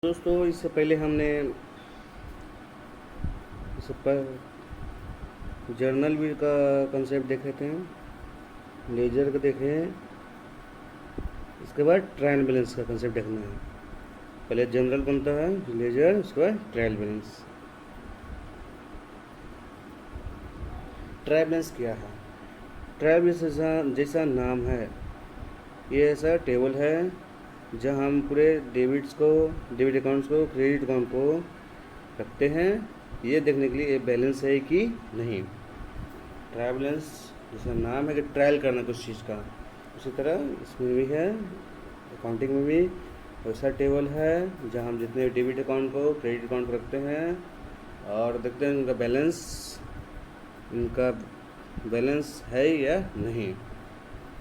दोस्तों इससे पहले हमने इससे पर जर्नल भी का कंसेप्ट देखे थे, लेजर का देखे हैं। इसके बाद ट्रायल बैलेंस का कंसेप्ट देखना है। पहले जनरल बनता है, लेजर, उसके बाद ट्रायल बैलेंस। ट्रायल बैलेंस क्या है? ट्रायल बैलेंस जैसा नाम है, ये ऐसा टेबल है जहाँ हम पूरे डेबिट अकाउंट्स को, क्रेडिट अकाउंट को रखते हैं, ये देखने के लिए ये बैलेंस है कि नहीं। ट्रायल बैलेंस जैसा नाम है कि ट्रायल करना कुछ चीज़ का, उसी तरह इसमें भी है, अकाउंटिंग में भी वैसा टेबल है जहाँ हम जितने डेबिट अकाउंट को, क्रेडिट अकाउंट को रखते हैं और देखते हैं इनका बैलेंस है या नहीं।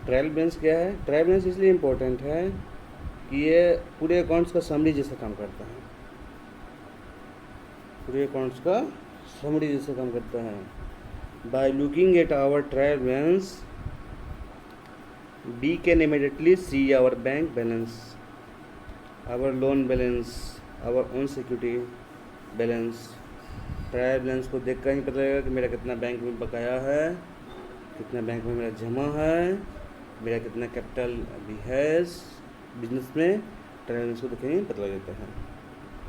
ट्रायल बैलेंस क्या है? ट्रायल बैलेंस इसलिए इम्पोर्टेंट है कि ये पूरे अकाउंट्स का समरी जैसा काम करता है। पूरे अकाउंट्स का समरी जैसा काम करता है। By looking at our trial balance we can immediately see our bank balance, our loan balance, our own security balance। Trial balance को देख कर ही पता लगेगा कि मेरा कितना बैंक में बकाया है, कितना बैंक में मेरा जमा है, मेरा कितना कैपिटल अभी है बिजनेस में। ट्रायल बैलेंस को देखेंगे पता लग जाता है।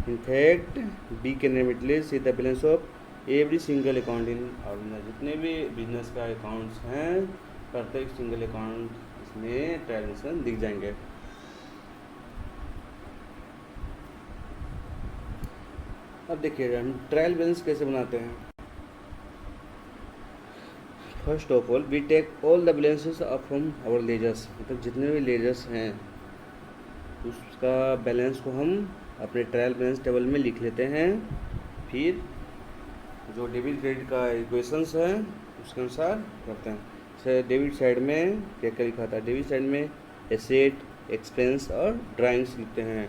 In fact we can immediately see the balance of every single account in और जितने भी बिजनेस का अकाउंट्स हैं, प्रत्येक सिंगल अकाउंट इसमें ट्रायल बैलेंस दिख जाएंगे। अब देखिएगा हम ट्रायल बैलेंस कैसे बनाते हैं। First of all we take all the balances from our ledgers, मतलब जितने भी लेजर्स हैं उसका बैलेंस को हम अपने ट्रायल बैलेंस टेबल में लिख लेते हैं। फिर जो डेबिट क्रेडिट का इक्वेशंस है उसके अनुसार करते हैं। जैसे डेबिट साइड में क्या क्या लिखा था, डेबिट साइड में एसेट, एक्सपेंस और ड्राइंग्स लिखते हैं।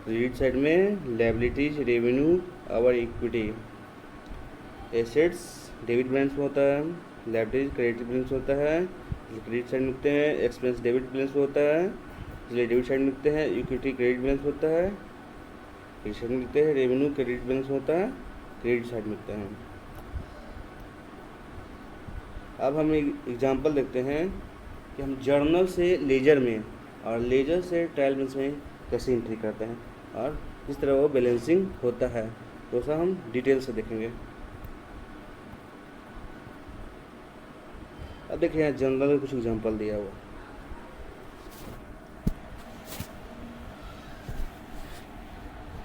क्रेडिट साइड में लायबिलिटीज, रेवेन्यू और इक्विटी। एसेट्स डेबिट बैलेंस में होता है, लायबिलिटीज क्रेडिट बैलेंस होता है, क्रेडिट साइड में लिखते हैं। एक्सपेंस डेबिट बैलेंस में होता है, इसलिए डेबिट साइड में लिखते हैं। इक्विटी क्रेडिट बैलेंस होता है, क्रेडिट साइड में लिखते हैं। रेवेन्यू क्रेडिट बैलेंस होता है, क्रेडिट साइड में लिखते हैं। अब हम एक एग्जांपल देखते हैं कि हम जर्नल से लेजर में और लेजर से ट्रायल बैलेंस में कैसे एंट्री करते हैं और किस तरह वो बैलेंसिंग होता है, तो ऐसा हम डिटेल से देखेंगे। अब देखिए यहाँ जर्नल में कुछ एग्जांपल दिया हुआ।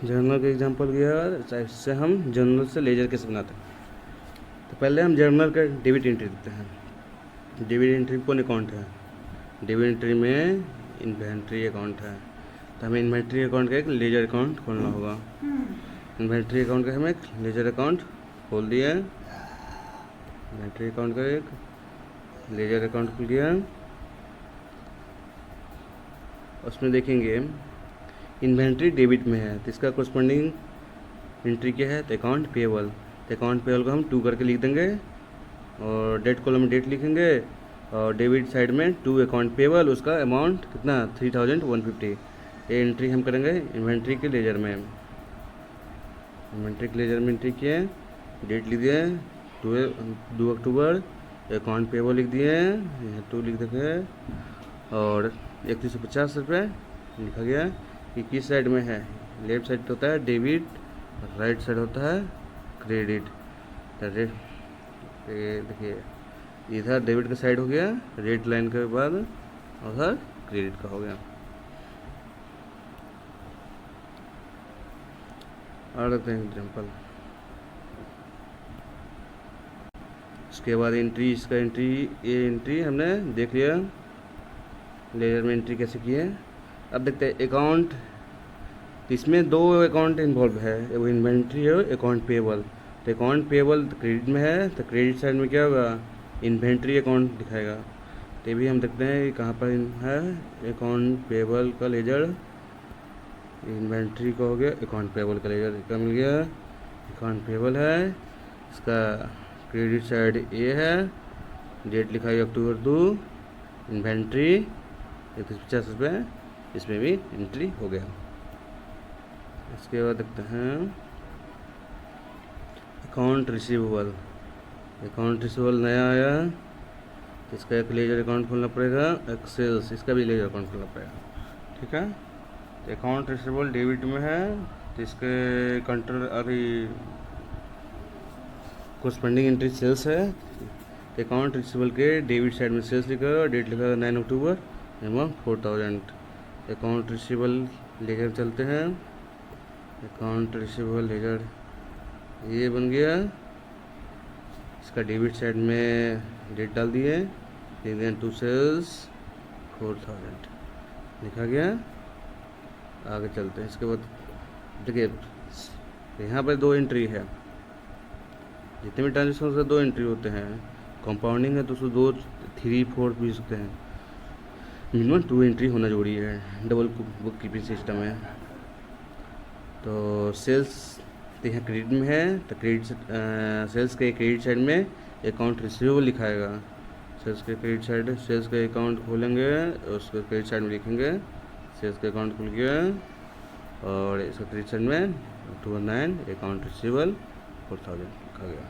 जर्नल का एग्जांपल दिया, इससे हम जर्नल से लेजर कैसे बनाते हैं। तो पहले हम जर्नल का डेबिट एंट्री देते हैं। डेबिट एंट्री कौन अकाउंट है? डेबिट एंट्री में इन्वेंट्री अकाउंट है, तो हमें इन्वेंट्री अकाउंट का एक लेजर अकाउंट खोलना होगा। इन्वेंट्री अकाउंट का हमें एक लेजर अकाउंट खोल दिया। इन्वेंट्री अकाउंट का एक लेजर अकाउंट खुल गया। उसमें देखेंगे इन्वेंट्री डेबिट में है तो इसका कोरस्पॉन्डिंग एंट्री क्या है, तो अकाउंट पेबल। तो अकाउंट पेबल को हम 2 करके लिख देंगे और डेट कॉलम में डेट लिखेंगे और डेबिट साइड में 2 अकाउंट पेबल, उसका अमाउंट कितना 3150। ये एंट्री हम करेंगे इन्वेंट्री के लेजर में। इन्वेंट्री के लेजर में एंट्री किए, डेट लिख दिए 2 अक्टूबर, अकाउंट पेबल लिख दिए, यहाँ 2 लिख देंगे और 3150 रुपये लिखा गया। कि किस साइड में है, लेफ्ट साइड होता है डेबिट, राइट साइड होता है क्रेडिट। तो देखिए इधर डेबिट का साइड हो गया रेड लाइन के बाद, उधर क्रेडिट का हो गया। और देखते हैं एग्जाम्पल। उसके बाद एंट्री, इसका एंट्री, ये एंट्री हमने देख लिया लेजर में एंट्री कैसे की है। अब देखते हैं अकाउंट, इसमें 2 अकाउंट इन्वॉल्व है, वो इन्वेंट्री है, अकाउंट पेबल। तो अकाउंट पेबल क्रेडिट में है तो क्रेडिट साइड में क्या होगा, इन्वेंट्री अकाउंट दिखाएगा। तो ये भी हम देखते हैं कहाँ पर है, अकाउंट पेबल का लेजर, इन्वेंट्री का हो गया, अकाउंट पेबल का लेजर का मिल गया। अकाउंट पेबल है, इसका क्रेडिट साइड ये है, डेट लिखा है अक्टूबर 2, इन्वेंट्री 3150 रुपये, इसमें भी एंट्री हो गया। इसके बाद देखते हैं अकाउंट रिसीवेबल। अकाउंट रिसीवेबल नया आया, इसका एक लेजर अकाउंट खोलना पड़ेगा, एक सेल्स, इसका भी लेजर अकाउंट खोलना पड़ेगा। ठीक है, तो अकाउंट रिसीवेबल डेबिट में है, तो इसके कंट्रोल अभी कोरस्पॉन्डिंग एंट्री सेल्स है। अकाउंट रिसीवेबल के डेबिट साइड में सेल्स लिखा है, डेट लिखा है 9 अक्टूबर, अमाउंट 4000। अकाउंट रिसीवेबल लेजर चलते हैं, अकाउंट रिसीवेबल लेजर ये बन गया। इसका डेबिट साइड में डेट डाल दिए, टू सेल्स 4000 लिखा गया। आगे चलते हैं, इसके बाद देखिए यहाँ पर 2 एंट्री है, जितने भी ट्रांजेक्शन से 2 एंट्री होते हैं। कंपाउंडिंग है तो उसको 2, 3, 4 भी सकते हैं, मिनिमम 2 एंट्री होना जरूरी है, डबल बुक कीपिंग सिस्टम है। तो सेल्स तो यहाँ क्रेडिट में है, तो क्रेडिट सेल्स के क्रेडिट साइड में अकाउंट रिसीवेबल लिखाएगा। सेल्स के क्रेडिट साइड, सेल्स का अकाउंट खोलेंगे, उसके क्रेडिट साइड में लिखेंगे सेल्स का अकाउंट खुल गया, और इसका क्रेडिट साइड में अक्टूबर 9 अकाउंट रिसीवेबल 4000 लिखा गया।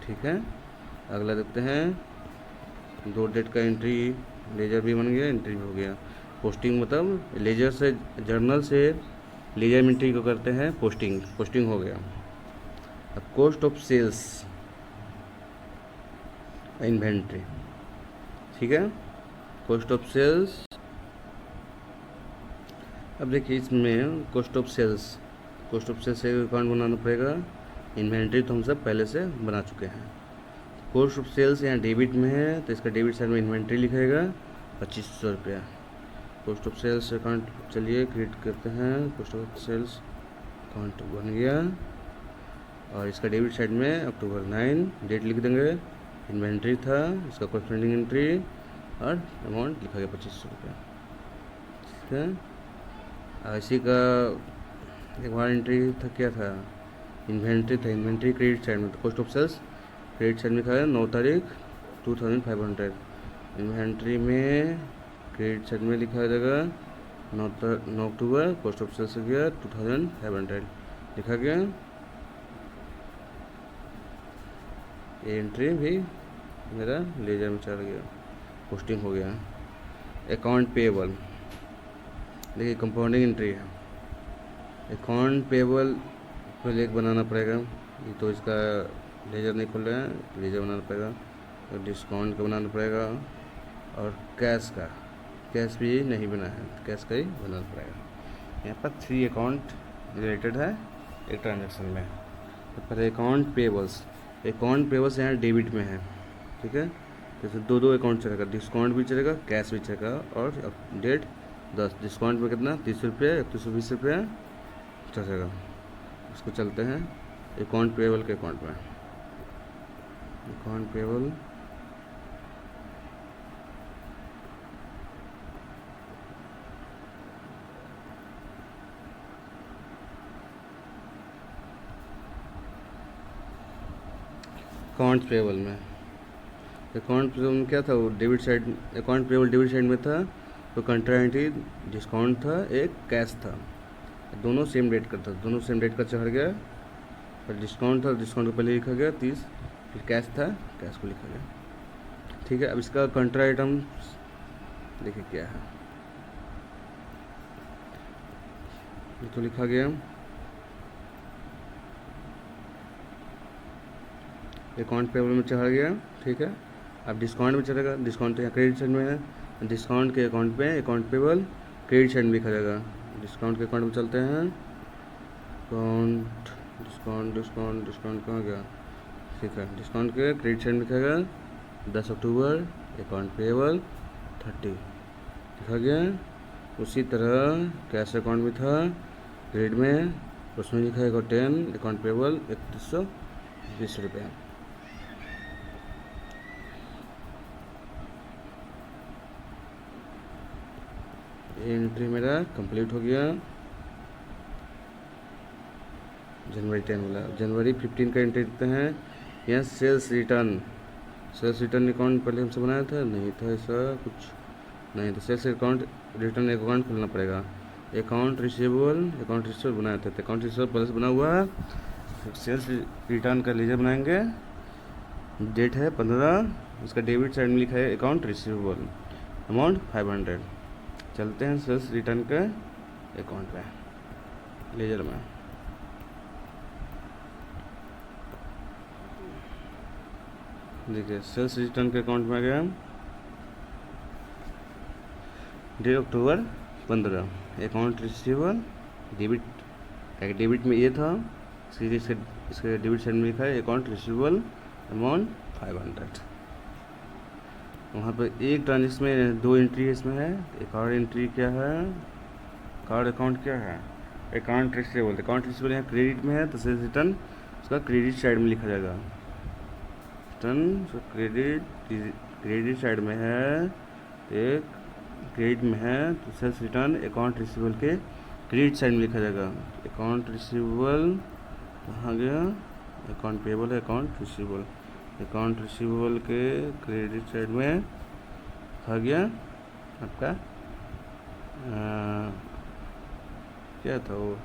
ठीक है, अगला देखते हैं 2 डेट का एंट्री, लेजर भी बन गया, एंट्री भी हो गया। पोस्टिंग मतलब लेजर से जर्नल से लेजर में एंट्री को करते हैं पोस्टिंग, पोस्टिंग हो गया। अब कॉस्ट ऑफ सेल्स इन्वेंट्री, ठीक है, कॉस्ट ऑफ सेल्स। अब देखिए इसमें कॉस्ट ऑफ सेल्स से अकाउंट बनाना पड़ेगा। इन्वेंट्री तो हम सब पहले से बना चुके हैं। कॉस्ट ऑफ सेल्स यहाँ डेबिट में है, तो इसका डेबिट साइड में इन्वेंट्री लिखेगा 2500 रुपया। कॉस्ट ऑफ सेल्स अकाउंट चलिए क्रिएट करते हैं, कॉस्ट ऑफ सेल्स अकाउंट बन गया, और इसका डेबिट साइड में अक्टूबर 9 डेट लिख देंगे, इन्वेंट्री था, इसका कॉरस्पॉन्डिंग एंट्री और अमाउंट लिखा गया 2500 रुपया। ठीक है, इसी का एक बार एंट्री था, क्या था, इन्वेंट्री था, इन्वेंट्री क्रेडिट साइड में, तो cost of sales credit side में लिखा है 9 तारीख 2500। इन्वेंट्री में क्रेडिट साइड में लिखा जाएगा 9 अक्टूबर, कॉस्ट ऑफ सेल्स गया 2500 लिखा गया। ये एंट्री भी मेरा लेजर में चल गया, पोस्टिंग हो गया। अकाउंट पेएबल, देखिए कंपाउंडिंग एंट्री है, अकाउंट पेएबल पहले एक बनाना पड़ेगा, ये तो इसका लेजर नहीं खुल रहा है, लेजर बनाना पड़ेगा, तो डिस्काउंट का बनाना पड़ेगा, और कैश भी नहीं बना है, कैश का ही बनाना पड़ेगा। यहाँ पर 3 अकाउंट रिलेटेड है एक ट्रांजेक्शन में। तो पहले अकाउंट पेबल्स यहाँ डेबिट में है, ठीक है, जैसे 2 अकाउंट चलेगा, डिस्काउंट भी चलेगा, कैश भी चलेगा, और डेट 10, डिस्काउंट में कितना 30 रुपये, 3120 रुपया चलेगा। उसको चलते हैं अकाउंट पेबल के अकाउंट में, अकाउंट पेबल अकाउंट पेबल में क्या था, वो debit side, account payable debit side में था, तो कंट्राएंट्री डिस्काउंट था, एक कैश था, दोनों सेम डेट का था, दोनों सेम डेट का चढ़ गया। पर डिस्काउंट था, डिस्काउंट को पहले लिखा गया 30, फिर कैश था, कैश को लिखा गया। ठीक है, अब इसका कंट्रा आइटम देखिए क्या है, ये तो लिखा गया अकाउंट पेबल में चढ़ गया। ठीक है, अब डिस्काउंट में चलेगा, डिस्काउंट तो यहाँ क्रेडिट साइड में है, डिस्काउंट के अकाउंट पे अकाउंट पेबल क्रेडिट साइड में लिखा जाएगा। डिस्काउंट के अकाउंट में चलते हैं, डिस्काउंट कहाँ गया, ठीक है, डिस्काउंट के क्रेडिट साइड में लिखेगा 10 अक्टूबर अकाउंट पेबल 30 लिखा गया। उसी तरह कैश अकाउंट में था क्रेडिट में, उसमें लिखा है 10 अकाउंट पेबल 3120 रुपया। एंट्री मेरा कंप्लीट हो गया। जनवरी 10 वाला, जनवरी 15 का एंट्री देते हैं। यहाँ सेल्स रिटर्न अकाउंट पहले हमसे बनाया था, नहीं था ऐसा कुछ नहीं था, सेल्स अकाउंट रिटर्न अकाउंट खोलना पड़ेगा। अकाउंट रिसीवेबल बनाए थे, अकाउंट रिसीवेबल प्लस बना हुआ है, सेल्स रिटर्न का लेजर बनाएंगे, डेट है 15, इसका डेबिट साइड में लिखा है अकाउंट रिसीवेबल, अमाउंट 500। चलते हैं सेल्स रिटर्न के अकाउंट में, लेजर में। देखिए सेल्स रिटर्न के अकाउंट में आ गया, date October 15, account receivable, debit में ये था, सीधे इसके डेबिट साइड में लिखा है अकाउंट रिसीवेबल, अमाउंट 500। वहाँ पर एक ट्रांजेक्शन में 2 एंट्री इसमें है। एक और एंट्री क्या है, कार्ड अकाउंट क्या है, अकाउंट रिसीवेबल यहाँ क्रेडिट में है, तो सेल्स रिटर्न उसका क्रेडिट साइड में लिखा जाएगा। रिटर्न क्रेडिट साइड में है, एक क्रेडिट में है, तो सेल्स रिटर्न अकाउंट रिसीवेबल के क्रेडिट साइड में लिखा जाएगा। अकाउंट रिसीवेबल कहाँ गया, अकाउंट पेबल है, अकाउंट रिसीवेबल के क्रेडिट साइड में आ गया आपका क्या था वो,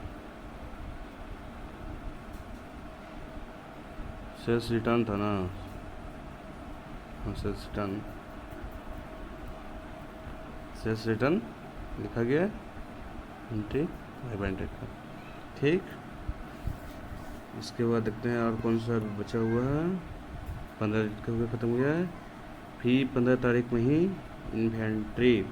सेल्स रिटर्न था ना, सेल्स रिटर्न लिखा गया एंट्री 500 का। ठीक, इसके बाद देखते हैं और कौन सा बचा हुआ है। 15 का हुआ ख़त्म हो गया है। फिर 15 तारीख में ही इन्वेंट्री,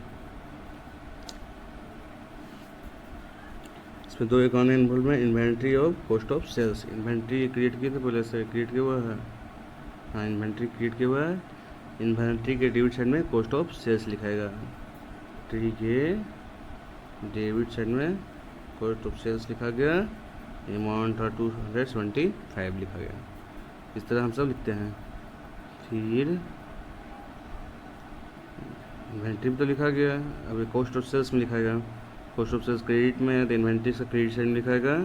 इसमें 2 अकाउंट इन्वॉल्व में, इन्वेंट्री और cost of sales. Inventory create किए थे पहले से, क्रिएट किया हुआ है, हाँ इन्वेंट्री क्रिएट किया हुआ है। इन्वेंट्री के डेबिट साइड में कॉस्ट ऑफ सेल्स लिखाएगा, ट्री के डेबिट साइड में कॉस्ट ऑफ सेल्स लिखा गया, अमाउंट था 275 लिखा गया। इस तरह हम सब लिखते हैं। फिर इन्वेंट्री में तो लिखा गया, अभी कॉस्ट ऑफ सेल्स में लिखाएगा, कॉस्ट ऑफ सेल्स क्रेडिट में है तो इन्वेंट्री का क्रेडिट साइड में लिखाएगा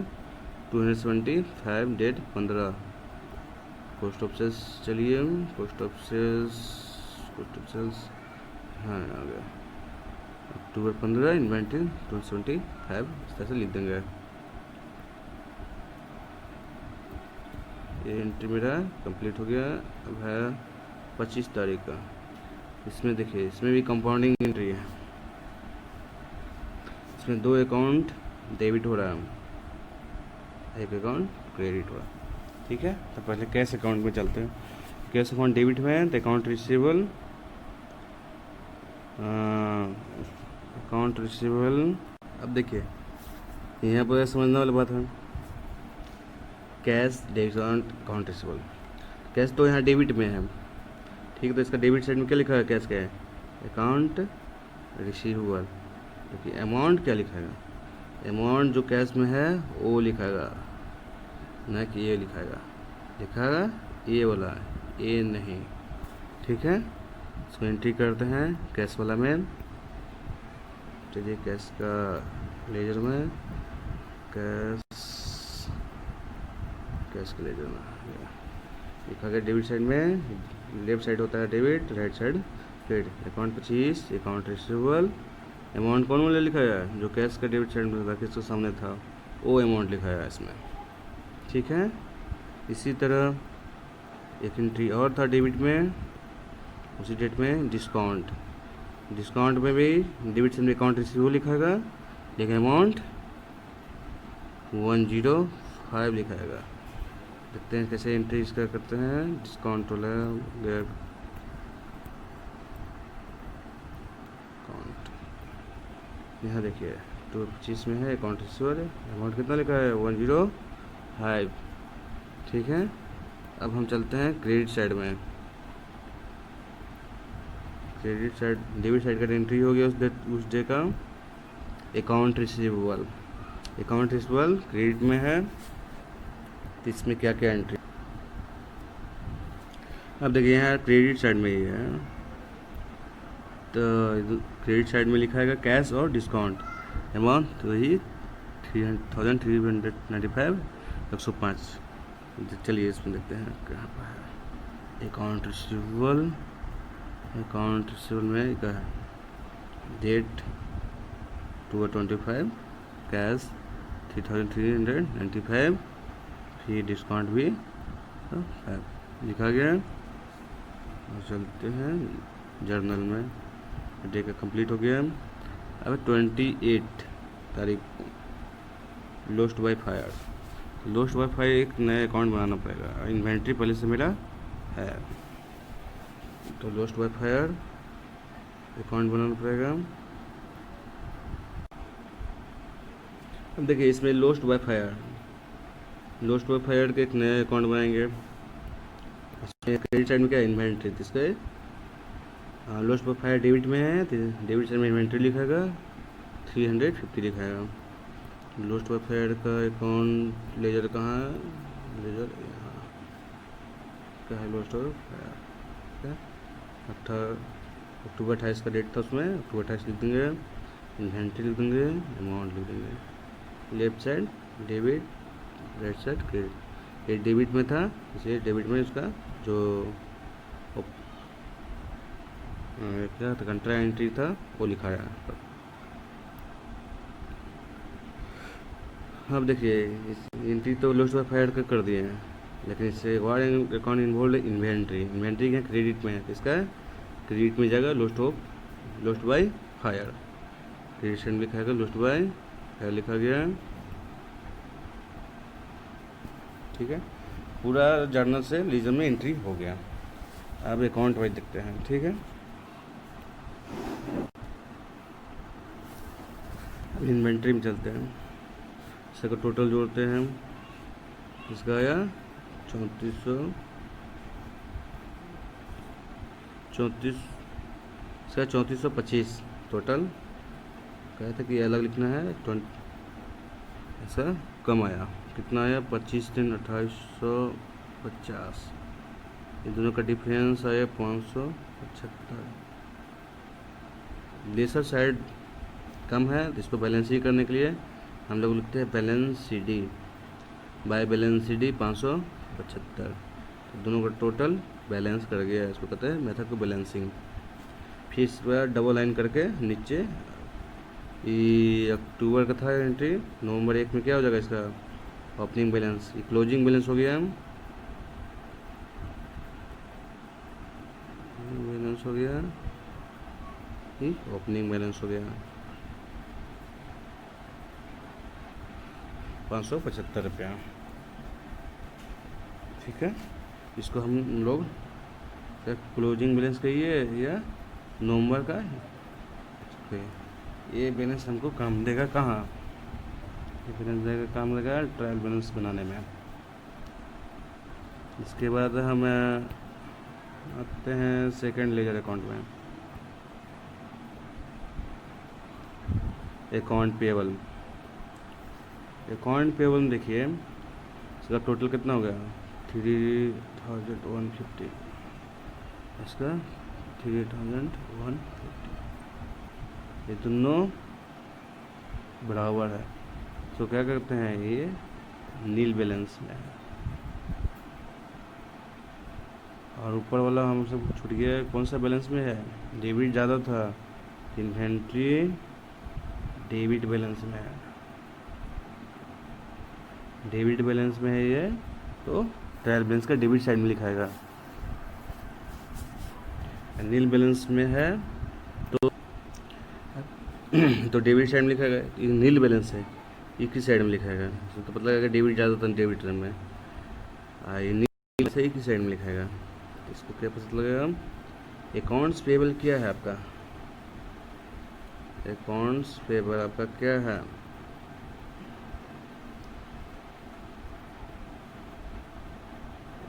275, डेट 15। कॉस्ट ऑफ सेल्स, चलिए कॉस्ट ऑफ सेल्स हाँ आ गया, अक्टूबर 15, इन्वेंट्री 275, इस तरह से लिख देंगे। ये एंट्री मेरा कंप्लीट हो गया। अब है 25 तारीख का, इसमें देखिए इसमें भी कंपाउंडिंग एंट्री है, इसमें 2 अकाउंट डेबिट हो रहा है, एक अकाउंट क्रेडिट हो रहा है। ठीक है, तो पहले कैश अकाउंट में चलते हैं। कैश अकाउंट डेबिट में है तो अकाउंट रिसीवेबल, अब देखिए यहाँ पर समझने वाली बात है, cash debit account receivable. Cash तो यहाँ डेबिट में है, ठीक है, तो इसका डेबिट साइड में क्या लिखा है, कैश क्या है, अकाउंट रिसीवेबल। देखिए अमाउंट क्या लिखाएगा, अमाउंट जो कैश में है वो लिखाएगा, ना कि ये लिखाएगा ये वाला, ये नहीं। ठीक है, इसको एंट्री करते हैं कैश वाला में। चलिए कैश का लेजर में, कैश के लेजर में लिखा गया डेबिट साइड में, लेफ्ट साइड होता है debit, right side credit. Account 25, account receivable, amount कौन वाला लिखा है, जो कैश का डेबिट साइड में था, किसके सामने था, वो अमाउंट लिखा है इसमें। ठीक है, इसी तरह एक एंट्री और था डेबिट में, उसी डेट में डिस्काउंट में भी डेबिट साइड में अकाउंट रिसीवेबल लिखाएगा, लेकिन अमाउंट 105 लिखाएगा। देखते हैं कैसे एंट्री इसका करते हैं। डिस्काउंट वाला अकाउंट, यहाँ देखिए 225 में है अकाउंट रिसीवेबल, अमाउंट कितना लिखा है 105। ठीक है, अब हम चलते हैं क्रेडिट साइड में। क्रेडिट साइड, डेबिट साइड का एंट्री हो गया उस डे का, अकाउंट रिसीवेबल क्रेडिट में है, तो इसमें क्या क्या एंट्री, अब देखिए यहाँ क्रेडिट साइड में ही है, तो क्रेडिट साइड में लिखाएगा कैश और डिस्काउंट, अमाउंट तो ही 3,395, 105। चलिए इसमें देखते हैं कहाँ पर है, अकाउंट रिसीवेबल में क्या है, डेट 2/25, कैश 3395, फिर डिस्काउंट भी 5 लिखा गया। और चलते हैं जर्नल में, डे का कंप्लीट हो गया। अब 28 तारीख को lost by fire. Lost by fire एक नया अकाउंट बनाना पड़ेगा, इन्वेंट्री पहले से मेरा है, तो लोस्ट बाय फायर अकाउंट बनाना पड़ेगा। अब देखिए इसमें लोस्ट बाय फायर के एक नया अकाउंट बनाएंगे। इसमें क्रेडिट साइड में क्या है, इन्वेंट्री, इसका लोस्ट बाय फायर डेबिट में है, तो डेबिट साइड में इन्वेंट्री लिखाएगा, 350 लिखाएगा। लोस्ट बाय फायर का अकाउंट लेजर कहाँ है, लेजर यहाँ क्या है, लोस्ट बाय फायर क्या, अक्टूबर 28 का डेट था, उसमें अक्टूबर 28 लिख देंगे, इन्वेंट्री लिख देंगे, अमाउंट लिख देंगे, left side debit, right side credit. ये डेबिट में था, इसलिए डेबिट में उसका जो क्या था, कंट्रा एंट्री था वो लिखाया। अब देखिए इस एंट्री तो लोस्ट बाय फायर का कर दिए हैं, लेकिन इससे एक और अकाउंट इन्वॉल्व है, इन्वेंट्री क्या क्रेडिट में है, इसका क्रेडिट में जाएगा lost by fire, credit side में लिखाएगा लोस्ट बाय फायर लिखा गया। ठीक है, पूरा जर्नल से लीजर में एंट्री हो गया। अब अकाउंट वाइज देखते हैं। ठीक है, इन्वेंट्री में चलते हैं, इसका टोटल जोड़ते हैं, इसका आया 3425 टोटल। कहा था कि अलग लिखना है, 20 ऐसा कम आया, कितना आया 25 दिन 2850, ये दोनों का डिफरेंस आया 575। लेसर साइड कम है, तो इसको बैलेंस ही करने के लिए हम लोग लिखते हैं balance C D, by balance C D 575, तो दोनों का टोटल बैलेंस कर गया, इसको कहते हैं मेथड को बैलेंसिंग। फिर इस पर डबल लाइन करके नीचे, ये अक्टूबर का था एंट्री, नवंबर 1 में क्या हो जाएगा इसका ओपनिंग बैलेंस, ये क्लोजिंग बैलेंस हो गया, बैलेंस हो गया, ये ओपनिंग बैलेंस हो गया 575 रुपया। ठीक है, इसको हम लोग क्लोजिंग बैलेंस कहिए या नवंबर का, ये बैलेंस हमको काम देगा कहाँ, ये बैलेंस देगा काम देगा ट्रायल बैलेंस बनाने में। इसके बाद हम आते हैं सेकंड लेजर अकाउंट में, अकाउंट पेबल में देखिए इसका टोटल कितना हो गया 3150, इसका 3150, ये दोनों बराबर है, तो क्या करते हैं ये नील बैलेंस में है। और ऊपर वाला हम सब छूट गया, कौन सा बैलेंस में है, डेबिट ज़्यादा था, इन्वेंट्री डेबिट बैलेंस में है, डेबिट बैलेंस में है ये, तो ट्रायल बैलेंस का डेबिट साइड में लिखाएगा। नील बैलेंस में है तो डेबिट साइड में लिखाएगा, ये नील बैलेंस है, ये किस साइड में लिखाएगा, तो पता लगेगा डेबिट ज़्यादा था डेबिट में, ये नील से एक ही साइड में लिखाएगा। इसको क्या पता लगेगा, अकाउंट्स पेबल क्या है आपका, अकाउंट्स पेबल आपका क्या है,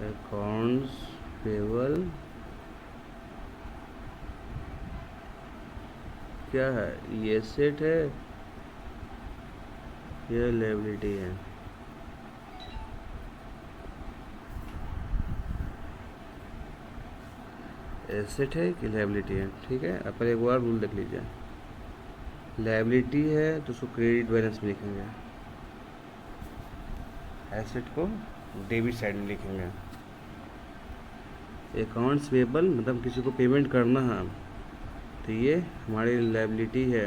अकाउंट्स पेबल क्या है, ये एसेट है, ये लायबिलिटी है। एसेट है कि लायबिलिटी है। ठीक है, आप एक बार रूल देख लीजिए, लायबिलिटी है तो उसको क्रेडिट बैलेंस में लिखेंगे, एसेट को डेबिट साइड में लिखेंगे। अकाउंट्स पेबल मतलब किसी को पेमेंट करना है, तो ये हमारी लायबिलिटी है,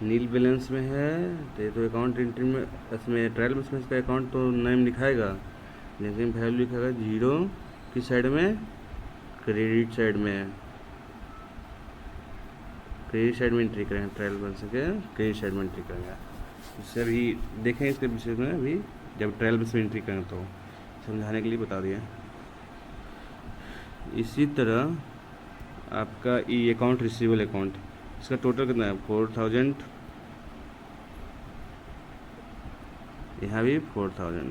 नील बैलेंस में है तो ये तो अकाउंट एंट्री में, इसमें ट्रायल बैलेंस में इसका अकाउंट तो नेम लिखाएगा, लेकिन वैल्यू लिखाएगा जीरो किस साइड में, क्रेडिट साइड में। क्रेडिट साइड में एंट्री करेंगे, ट्रायल बैलेंस के क्रेडिट साइड में एंट्री करेंगे। इससे अभी देखें इसके विषय में, अभी जब ट्रायल बैलेंस में एंट्री करें तो समझाने के लिए बता दिया। इसी तरह आपका ई अकाउंट रिसीवेबल अकाउंट, इसका टोटल कितना है 4000, यहाँ भी 4000,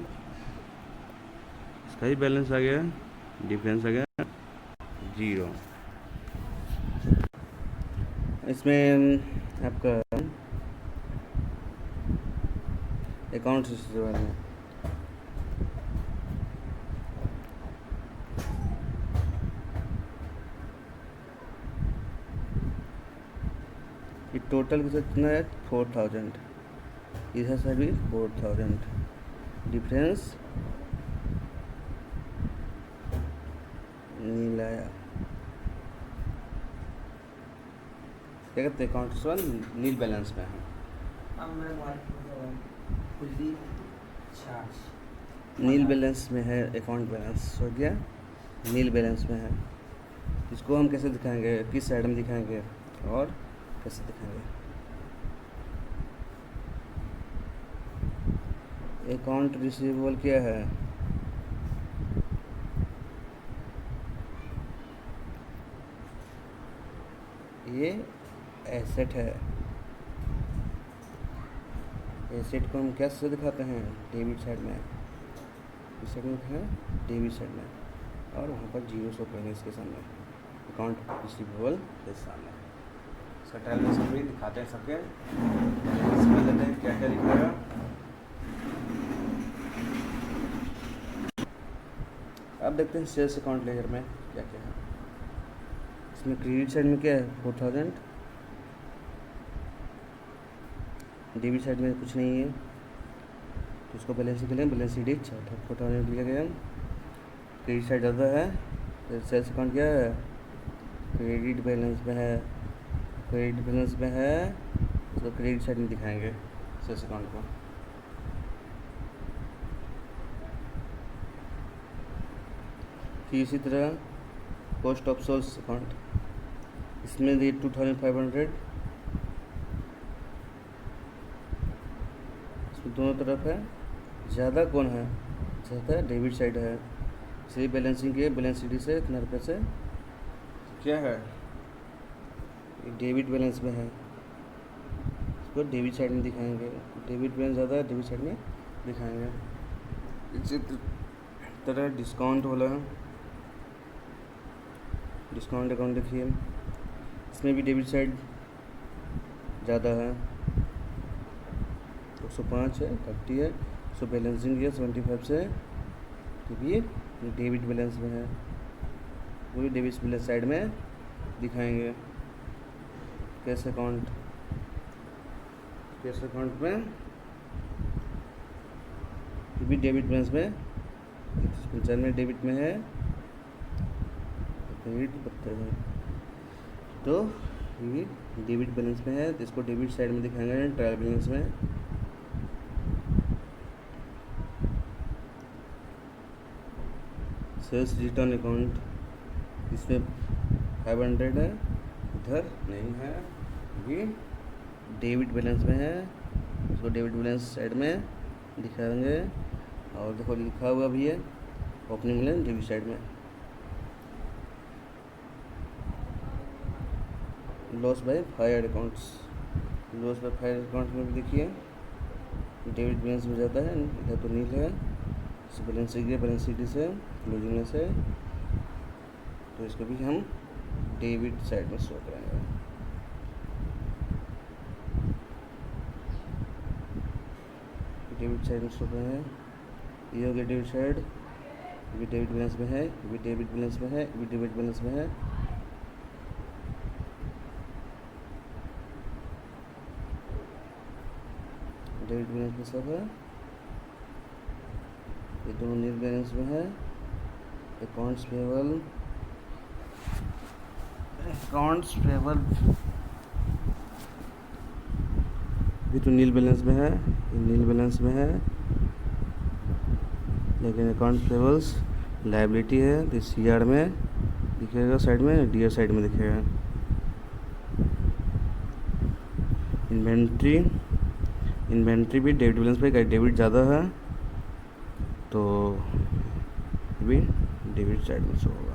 इसका ही बैलेंस आ गया, डिफरेंस आ गया जीरो। इसमें आपका अकाउंट रिसीवेबल है, ये टोटल कितना है 4000, इधर से भी 4000, डिफरेंस नहीं लाया, क्या कहते हैं अकाउंट नील बैलेंस में है। नील बैलेंस में है, अकाउंट बैलेंस हो गया नील बैलेंस में है। इसको हम कैसे दिखाएंगे, किस साइड में दिखाएंगे और कैसे दिखाएंगे। अकाउंट रिसीवेबल क्या है, ये एसेट है। एसेट को हम कैसे दिखाते हैं, डेबिट साइड में, इस साइड में है डेबिट साइड में, और वहाँ पर जीरो शो करेंगे इसके सामने, अकाउंट रिसीवेबल के सामने। इसका ट्रायल बैलेंस भी दिखाते हैं सबके, समझ लेते हैं क्या क्या लिखा है। अब देखते हैं सेल्स अकाउंट लेजर में क्या क्या है। इसमें क्रेडिट साइड में क्या है 4000, डेबिट साइड में कुछ नहीं है, तो इसको बैलेंस शीट लें, बैलेंस शीट 4000 लिखा गया। क्रेडिट साइड ज़्यादा है तो सेल्स अकाउंट क्या है, क्रेडिट बैलेंस में है, क्रेडिट बैलेंस में है तो क्रेडिट साइड में दिखाएंगे सेल्स अकाउंट को। फिर इसी तरह कॉस्ट ऑफ सेल्स अकाउंट, इसमें दी 2500, इसमें दोनों तरफ है, ज़्यादा कौन है, ज़्यादा डेबिट साइड है, इसलिए बैलेंसिंग के बैलेंस शीट से इतना रुपये से क्या है, डेबिट बैलेंस में है, इसको डेबिट साइड में दिखाएंगे, डेबिट बैलेंस ज़्यादा है डेबिट साइड में दिखाएंगे। इसी तरह डिस्काउंट वाला, डिस्काउंट अकाउंट देखिए, इसमें भी डेबिट साइड ज़्यादा है, 105 है, 30 है, सो बैलेंसिंग है 75 से, तो ये डेबिट बैलेंस में है, वो भी डेबिट बैलेंस साइड में दिखाएंगे। कैश अकाउंट, कैश अकाउंट में ये भी डेबिट बैलेंस में 95 डेबिट में है, क्रेडिट 72 है, तो ये डेबिट बैलेंस में है, तो इसको डेबिट साइड में दिखाएंगे ट्रायल बैलेंस में। सेल्स रिटर्न अकाउंट, इसमें 500 है, इधर नहीं है, ये डेबिट बैलेंस में है, इसको डेबिट बैलेंस साइड में दिखाएंगे। और देखो लिखा हुआ भी है ओपनिंग बैलेंस डेबिट साइड में। Loss by fire accounts, loss by fire account में भी देखिए डेबिट बैलेंस में ज़्यादा है, इधर तो नील है, इस बैलेंस शीट बैलेंस शीट से क्लोजिंग में से, तो इसको भी हम डेबिट साइड में शो करेंगे। डेबिट साइड में शो करेंगे, ये हो गया डेबिट साइड, ये भी डेबिट बैलेंस में है, ये भी डेबिट बैलेंस में है, ये भी डेबिट बैलेंस में है। डेबिट बैलेंस में सब है, ये दोनों नील बैलेंस में है। अकाउंट्स पेबल, अकाउंट्स पेबल जो नील बैलेंस में है, नील बैलेंस में है, लेकिन अकाउंट पेबल्स लायबिलिटी है तो सी आर में दिखेगा, साइड में डी आर साइड में दिखेगा। इन्वेंट्री, इन्वेंट्री भी डेबिट बैलेंस पे, डेबिट ज़्यादा है तो भी डेबिट साइड में से होगा।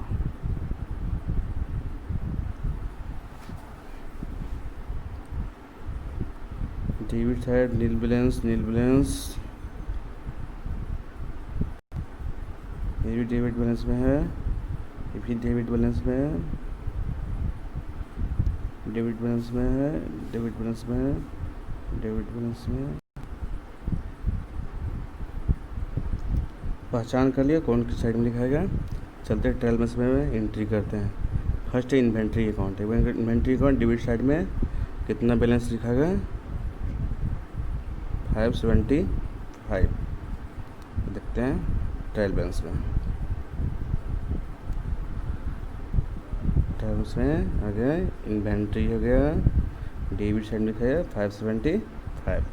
डेबिट साइड नील बैलेंस, नील बैलेंस ये भी डेबिट बैलेंस में है, ये भी डेबिट बैलेंस में है, डेबिट बैलेंस में है, डेबिट बैलेंस में है, डेबिट बैलेंस में। पहचान कर लिया कौन किस साइड में लिखा गया। चलते ट्रायल बैलेंस में एंट्री करते हैं। फर्स्ट है inventory account. Inventory account debit side में कितना बैलेंस लिखा गया, 575। देखते हैं ट्रायल बैलेंस में। ट्रायल बैलेंस में आ गया इन्वेंट्री हो गया, डेबिट साइड में लिखा है 575।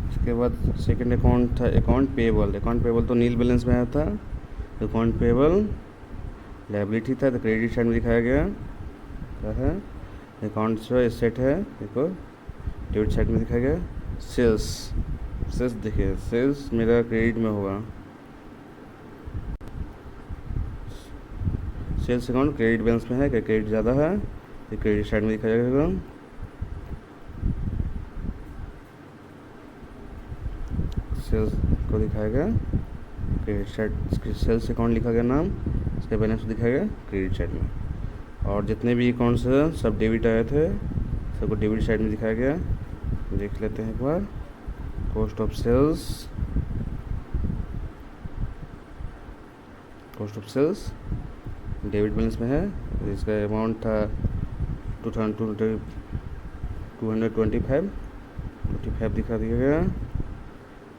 उसके बाद सेकंड अकाउंट था अकाउंट पेबल। अकाउंट पेबल तो नील बैलेंस में आया था। अकाउंट पेबल लायबिलिटी था तो क्रेडिट साइड में दिखाया गया क्या है। अकाउंट जो एसेट है देखो डेबिट साइड में दिखाया गया। सेल्स, सेल्स देखिए सेल्स मेरा क्रेडिट में होगा। सेल्स अकाउंट क्रेडिट बैलेंस में है, क्रेडिट ज़्यादा है तो क्रेडिट साइड में दिखाया जाएगा। सेल्स को दिखाएगा क्रेडिट साइड, सेल्स अकाउंट लिखा गया नाम, इसका बैलेंस दिखाएगा क्रेडिट साइड में। और जितने भी अकाउंट्स हैं सब डेबिट आए थे सबको डेबिट साइड में दिखाया गया। देख लेते हैं एक बार। Cost of sales, cost of sales debit balance में है, इसका अमाउंट था 225 दिखा दिया गया।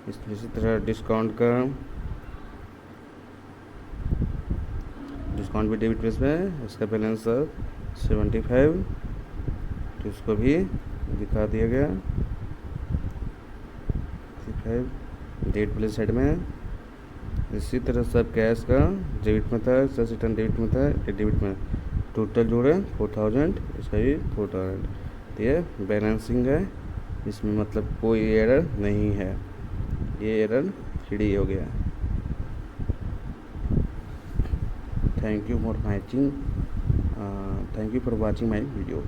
इसी तरह डिस्काउंट का, डिस्काउंट भी डेबिट बैलेंस में है, इसका बैलेंस 75 तो इसको भी दिखा दिया गया 65 डेबिट बैलेंस साइड में। इसी तरह सब कैश का डेबिट में था, सब रिटर्न डेबिट में था, डेबिट में टोटल जोड़े 4000, इसका भी 4000। तो ये बैलेंसिंग है, इसमें मतलब कोई एरर नहीं है, ये एरर फ्री हो गया। Thank you for watching, thank you for watching my video.